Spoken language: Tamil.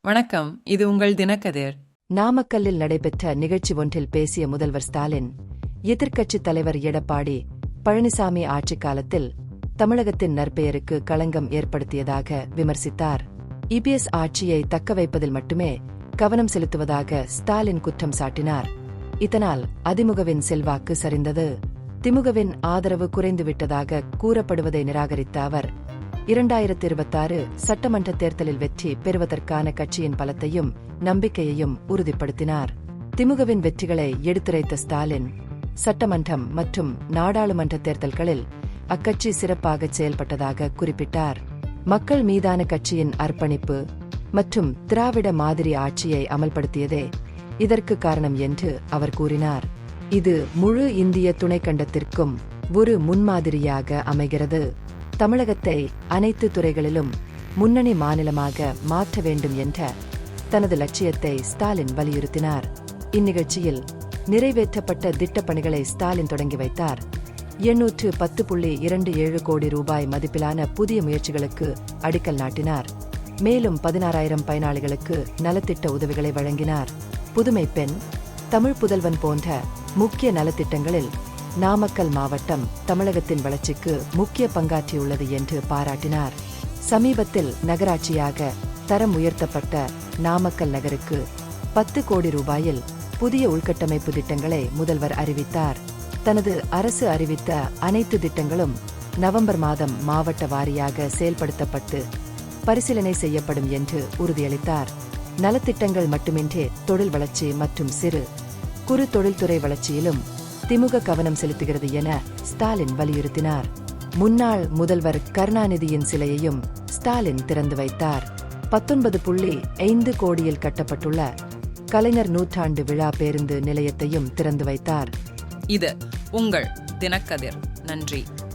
வணக்கம், இது உங்கள் தினக்கதிர். நாமக்கல்லில் நடைபெற்ற நிகழ்ச்சி ஒன்றில் பேசிய முதல்வர் ஸ்டாலின், எதிர்க்கட்சித் தலைவர் எடப்பாடி பழனிசாமி ஆட்சிக் காலத்தில் தமிழகத்தின் நற்பெயருக்கு களங்கம் ஏற்படுத்தியதாக விமர்சித்தார். இபிஎஸ் ஆட்சியை தக்கவைப்பதில் மட்டுமே கவனம் செலுத்துவதாக ஸ்டாலின் குற்றம் சாட்டினார். இதனால் அதிமுகவின் செல்வாக்கு சரிந்தது. திமுகவின் ஆதரவு குறைந்துவிட்டதாக கூறப்படுவதை நிராகரித்த அவர், 2026 சட்டமன்ற தேர்தலில் வெற்றி பெறுவதற்கான கட்சியின் பலத்தையும் நம்பிக்கையையும் உறுதிப்படுத்தினார். திமுகவின் வெற்றிகளை எடுத்துரைத்த ஸ்டாலின், சட்டமன்றம் மற்றும் நாடாளுமன்ற தேர்தல்களில் அக்கட்சி சிறப்பாக செயல்பட்டதாக குறிப்பிட்டார். மக்கள் மீதான கட்சியின் அர்ப்பணிப்பு மற்றும் திராவிட மாதிரி ஆட்சியை அமல்படுத்தியதே இதற்கு காரணம் என்று அவர் கூறினார். இது முழு இந்திய துணைக்கண்டத்திற்கும் ஒரு முன்மாதிரியாக அமைகிறது. தமிழகத்தை அனைத்து துறைகளிலும் முன்னணி மாநிலமாக மாற்ற வேண்டும் என்ற தனது லட்சியத்தை ஸ்டாலின் வலியுறுத்தினார். இந்நிகழ்ச்சியில் நிறைவேற்றப்பட்ட திட்டப்பணிகளை ஸ்டாலின் தொடங்கி வைத்தார். 810.27 கோடி ரூபாய் மதிப்பிலான புதிய முயற்சிகளுக்கு அடிக்கல் நாட்டினார். மேலும் 16,000 பயனாளிகளுக்கு நலத்திட்ட உதவிகளை வழங்கினார். புதுமை பெண், தமிழ் புதல்வன் போன்ற முக்கிய நலத்திட்டங்களில் நாமக்கல் மாவட்டம் தமிழகத்தின் வளர்ச்சிக்கு முக்கிய பங்காற்றியுள்ளது என்று பாராட்டினார். சமீபத்தில் நகராட்சியாக தரம் உயர்த்தப்பட்ட நாமக்கல் நகருக்கு 10 கோடி ரூபாயில் புதிய உள்கட்டமைப்பு திட்டங்களை முதல்வர் அறிவித்தார். தனது அரசு அறிவித்த அனைத்து திட்டங்களும் நவம்பர் மாதம் மாவட்ட வாரியாக செயல்படுத்தப்பட்டு பரிசீலனை செய்யப்படும் என்று உறுதியளித்தார். நலத்திட்டங்கள் மட்டுமின்றி தொழில் வளர்ச்சி மற்றும் சிறு குறு தொழில்துறை வளர்ச்சியிலும் திமுக கவனம் செலுத்துகிறது என ஸ்டாலின் வலியுறுத்தினார். முன்னாள் முதல்வர் கருணாநிதியின் சிலையையும் ஸ்டாலின் திறந்து வைத்தார். 19.5 கோடியில் கட்டப்பட்டுள்ள கலைஞர் நூற்றாண்டு விழா பேருந்து நிலையத்தையும் திறந்து வைத்தார். இது உங்கள் தினக்கதிர். நன்றி.